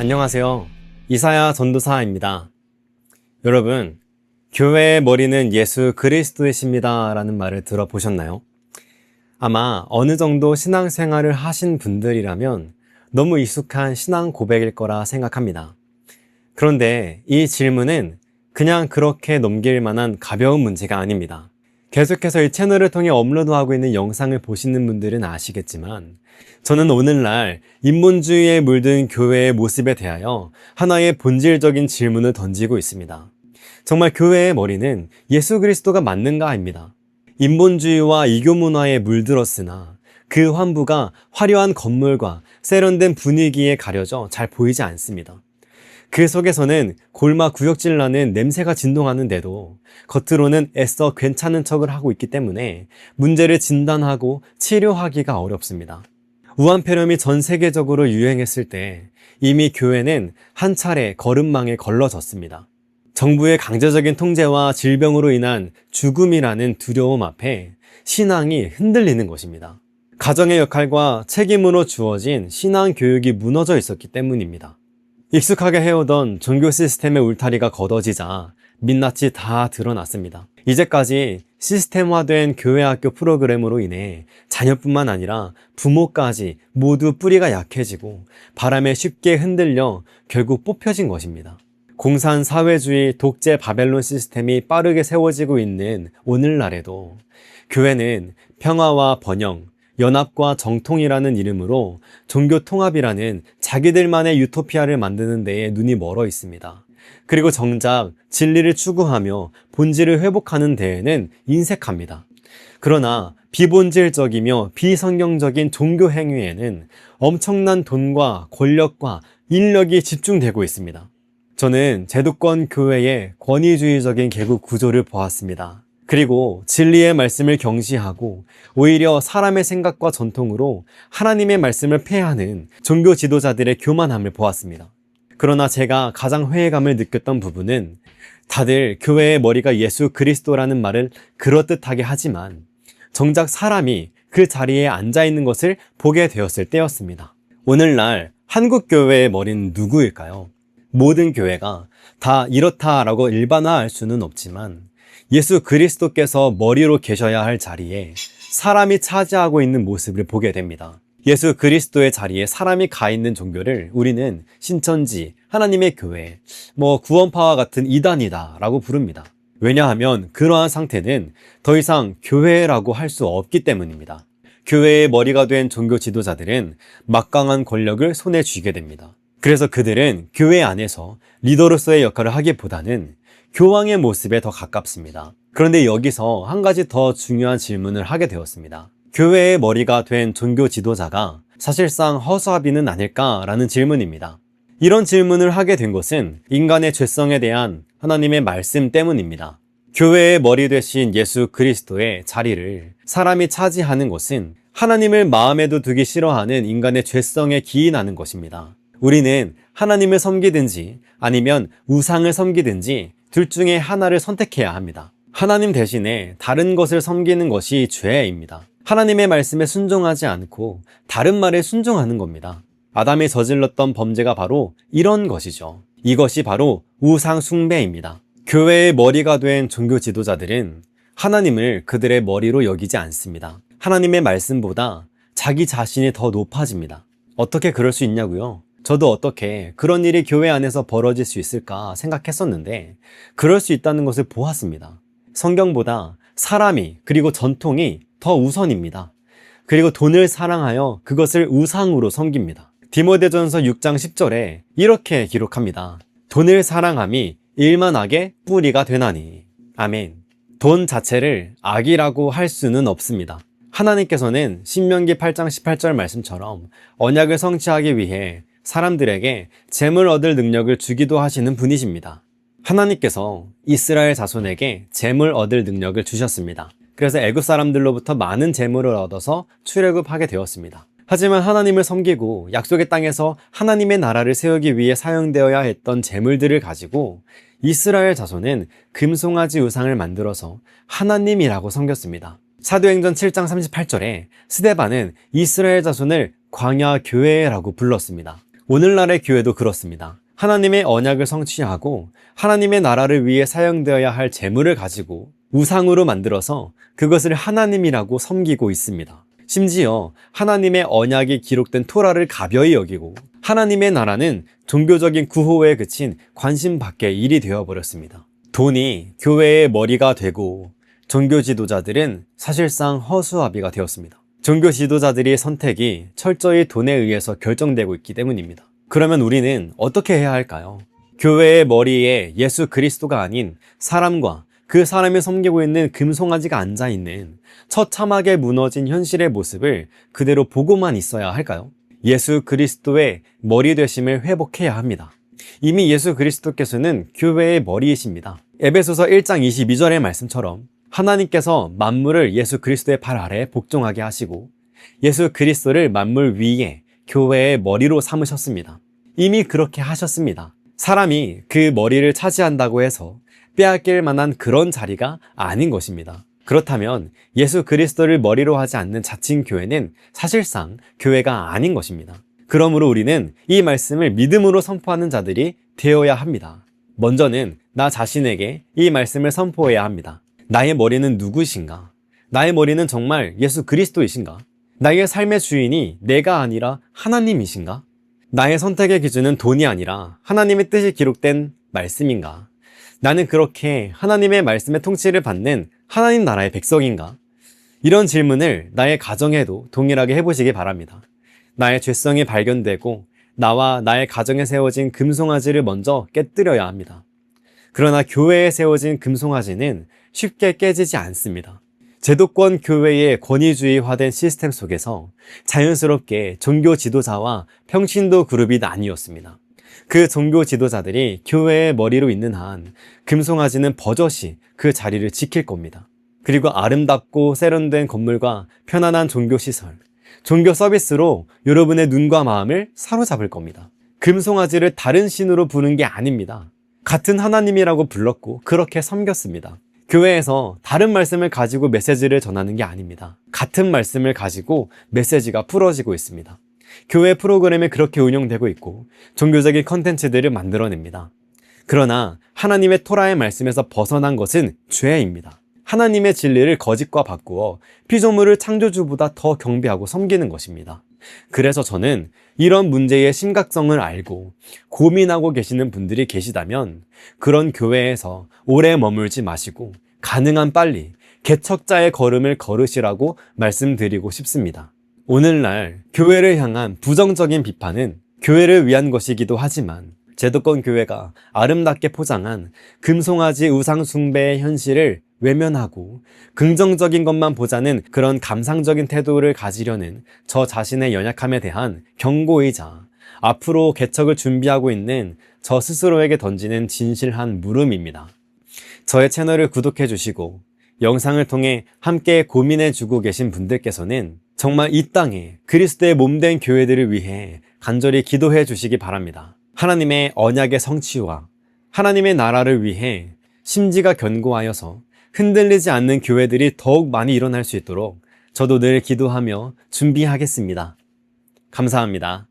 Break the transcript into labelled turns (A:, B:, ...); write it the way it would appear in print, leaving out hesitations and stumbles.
A: 안녕하세요. 이사야 전도사입니다. 여러분, 교회의 머리는 예수 그리스도이십니다 라는 말을 들어보셨나요? 아마 어느 정도 신앙생활을 하신 분들이라면 너무 익숙한 신앙 고백일 거라 생각합니다. 그런데 이 질문은 그냥 그렇게 넘길 만한 가벼운 문제가 아닙니다. 계속해서 이 채널을 통해 업로드하고 있는 영상을 보시는 분들은 아시겠지만 저는 오늘날 인본주의에 물든 교회의 모습에 대하여 하나의 본질적인 질문을 던지고 있습니다. 정말 교회의 머리는 예수 그리스도가 맞는가입니다. 인본주의와 이교 문화에 물들었으나 그 환부가 화려한 건물과 세련된 분위기에 가려져 잘 보이지 않습니다. 그 속에서는 골마 구역질 나는 냄새가 진동하는데도 겉으로는 애써 괜찮은 척을 하고 있기 때문에 문제를 진단하고 치료하기가 어렵습니다. 우한폐렴이 전 세계적으로 유행했을 때 이미 교회는 한 차례 걸음망에 걸러졌습니다. 정부의 강제적인 통제와 질병으로 인한 죽음이라는 두려움 앞에 신앙이 흔들리는 것입니다. 가정의 역할과 책임으로 주어진 신앙 교육이 무너져 있었기 때문입니다. 익숙하게 해오던 종교 시스템의 울타리가 걷어지자 민낯이 다 드러났습니다. 이제까지 시스템화된 교회학교 프로그램으로 인해 자녀뿐만 아니라 부모까지 모두 뿌리가 약해지고 바람에 쉽게 흔들려 결국 뽑혀진 것입니다. 공산사회주의 독재 바벨론 시스템이 빠르게 세워지고 있는 오늘날에도 교회는 평화와 번영, 연합과 정통이라는 이름으로 종교 통합이라는 자기들만의 유토피아를 만드는 데에 눈이 멀어 있습니다. 그리고 정작 진리를 추구하며 본질을 회복하는 데에는 인색합니다. 그러나 비본질적이며 비성경적인 종교 행위에는 엄청난 돈과 권력과 인력이 집중되고 있습니다. 저는 제도권 교회의 권위주의적인 계급 구조를 보았습니다. 그리고 진리의 말씀을 경시하고 오히려 사람의 생각과 전통으로 하나님의 말씀을 폐하는 종교 지도자들의 교만함을 보았습니다. 그러나 제가 가장 회의감을 느꼈던 부분은 다들 교회의 머리가 예수 그리스도라는 말을 그럴듯하게 하지만 정작 사람이 그 자리에 앉아 있는 것을 보게 되었을 때였습니다. 오늘날 한국 교회의 머리는 누구일까요? 모든 교회가 다 이렇다라고 일반화할 수는 없지만 예수 그리스도께서 머리로 계셔야 할 자리에 사람이 차지하고 있는 모습을 보게 됩니다. 예수 그리스도의 자리에 사람이 가 있는 종교를 우리는 신천지, 하나님의 교회, 구원파와 같은 이단이다 라고 부릅니다. 왜냐하면 그러한 상태는 더 이상 교회라고 할 수 없기 때문입니다. 교회의 머리가 된 종교 지도자들은 막강한 권력을 손에 쥐게 됩니다. 그래서 그들은 교회 안에서 리더로서의 역할을 하기보다는 교황의 모습에 더 가깝습니다. 그런데 여기서 한 가지 더 중요한 질문을 하게 되었습니다. 교회의 머리가 된 종교 지도자가 사실상 허수아비는 아닐까라는 질문입니다. 이런 질문을 하게 된 것은 인간의 죄성에 대한 하나님의 말씀 때문입니다. 교회의 머리 되신 예수 그리스도의 자리를 사람이 차지하는 것은 하나님을 마음에도 두기 싫어하는 인간의 죄성에 기인하는 것입니다. 우리는 하나님을 섬기든지 아니면 우상을 섬기든지 둘 중에 하나를 선택해야 합니다. 하나님 대신에 다른 것을 섬기는 것이 죄입니다. 하나님의 말씀에 순종하지 않고 다른 말에 순종하는 겁니다. 아담이 저질렀던 범죄가 바로 이런 것이죠. 이것이 바로 우상 숭배입니다. 교회의 머리가 된 종교 지도자들은 하나님을 그들의 머리로 여기지 않습니다. 하나님의 말씀보다 자기 자신이 더 높아집니다. 어떻게 그럴 수 있냐고요? 저도 어떻게 그런 일이 교회 안에서 벌어질 수 있을까 생각했었는데 그럴 수 있다는 것을 보았습니다. 성경보다 사람이 그리고 전통이 더 우선입니다. 그리고 돈을 사랑하여 그것을 우상으로 섬깁니다. 디모데전서 6장 10절에 이렇게 기록합니다. 돈을 사랑함이 일만 악의 뿌리가 되나니. 아멘. 돈 자체를 악이라고 할 수는 없습니다. 하나님께서는 신명기 8장 18절 말씀처럼 언약을 성취하기 위해 사람들에게 재물 얻을 능력을 주기도 하시는 분이십니다. 하나님께서 이스라엘 자손에게 재물 얻을 능력을 주셨습니다. 그래서 애굽 사람들로부터 많은 재물을 얻어서 출애굽하게 되었습니다. 하지만 하나님을 섬기고 약속의 땅에서 하나님의 나라를 세우기 위해 사용되어야 했던 재물들을 가지고 이스라엘 자손은 금송아지 우상을 만들어서 하나님이라고 섬겼습니다. 사도행전 7장 38절에 스데반은 이스라엘 자손을 광야 교회라고 불렀습니다. 오늘날의 교회도 그렇습니다. 하나님의 언약을 성취하고 하나님의 나라를 위해 사용되어야 할 재물을 가지고 우상으로 만들어서 그것을 하나님이라고 섬기고 있습니다. 심지어 하나님의 언약이 기록된 토라를 가벼이 여기고 하나님의 나라는 종교적인 구호에 그친 관심 밖의 일이 되어버렸습니다. 돈이 교회의 머리가 되고 종교 지도자들은 사실상 허수아비가 되었습니다. 종교 지도자들의 선택이 철저히 돈에 의해서 결정되고 있기 때문입니다. 그러면 우리는 어떻게 해야 할까요? 교회의 머리에 예수 그리스도가 아닌 사람과 그 사람이 섬기고 있는 금송아지가 앉아있는 처참하게 무너진 현실의 모습을 그대로 보고만 있어야 할까요? 예수 그리스도의 머리 되심을 회복해야 합니다. 이미 예수 그리스도께서는 교회의 머리이십니다. 에베소서 1장 22절의 말씀처럼 하나님께서 만물을 예수 그리스도의 발 아래 복종하게 하시고 예수 그리스도를 만물 위에 교회의 머리로 삼으셨습니다. 이미 그렇게 하셨습니다. 사람이 그 머리를 차지한다고 해서 빼앗길 만한 그런 자리가 아닌 것입니다. 그렇다면 예수 그리스도를 머리로 하지 않는 자칭 교회는 사실상 교회가 아닌 것입니다. 그러므로 우리는 이 말씀을 믿음으로 선포하는 자들이 되어야 합니다. 먼저는 나 자신에게 이 말씀을 선포해야 합니다. 나의 머리는 누구이신가? 나의 머리는 정말 예수 그리스도이신가? 나의 삶의 주인이 내가 아니라 하나님이신가? 나의 선택의 기준은 돈이 아니라 하나님의 뜻이 기록된 말씀인가? 나는 그렇게 하나님의 말씀의 통치를 받는 하나님 나라의 백성인가? 이런 질문을 나의 가정에도 동일하게 해보시기 바랍니다. 나의 죄성이 발견되고 나와 나의 가정에 세워진 금송아지를 먼저 깨뜨려야 합니다. 그러나 교회에 세워진 금송아지는 쉽게 깨지지 않습니다. 제도권 교회의 권위주의화된 시스템 속에서 자연스럽게 종교 지도자와 평신도 그룹이 나뉘었습니다. 그 종교 지도자들이 교회의 머리로 있는 한 금송아지는 버젓이 그 자리를 지킬 겁니다. 그리고 아름답고 세련된 건물과 편안한 종교시설, 종교 서비스로 여러분의 눈과 마음을 사로잡을 겁니다. 금송아지를 다른 신으로 부른 게 아닙니다. 같은 하나님이라고 불렀고 그렇게 섬겼습니다. 교회에서 다른 말씀을 가지고 메시지를 전하는 게 아닙니다. 같은 말씀을 가지고 메시지가 풀어지고 있습니다. 교회 프로그램이 그렇게 운영되고 있고 종교적인 컨텐츠들을 만들어냅니다. 그러나 하나님의 토라의 말씀에서 벗어난 것은 죄입니다. 하나님의 진리를 거짓과 바꾸어 피조물을 창조주보다 더 경배하고 섬기는 것입니다. 그래서 저는 이런 문제의 심각성을 알고 고민하고 계시는 분들이 계시다면 그런 교회에서 오래 머물지 마시고 가능한 빨리 개척자의 걸음을 걸으시라고 말씀드리고 싶습니다. 오늘날 교회를 향한 부정적인 비판은 교회를 위한 것이기도 하지만 제도권 교회가 아름답게 포장한 금송아지 우상 숭배의 현실을 외면하고 긍정적인 것만 보자는 그런 감상적인 태도를 가지려는 저 자신의 연약함에 대한 경고이자 앞으로 개척을 준비하고 있는 저 스스로에게 던지는 진실한 물음입니다. 저의 채널을 구독해 주시고 영상을 통해 함께 고민해 주고 계신 분들께서는 정말 이 땅에 그리스도의 몸된 교회들을 위해 간절히 기도해 주시기 바랍니다. 하나님의 언약의 성취와 하나님의 나라를 위해 심지가 견고하여서 흔들리지 않는 교회들이 더욱 많이 일어날 수 있도록 저도 늘 기도하며 준비하겠습니다. 감사합니다.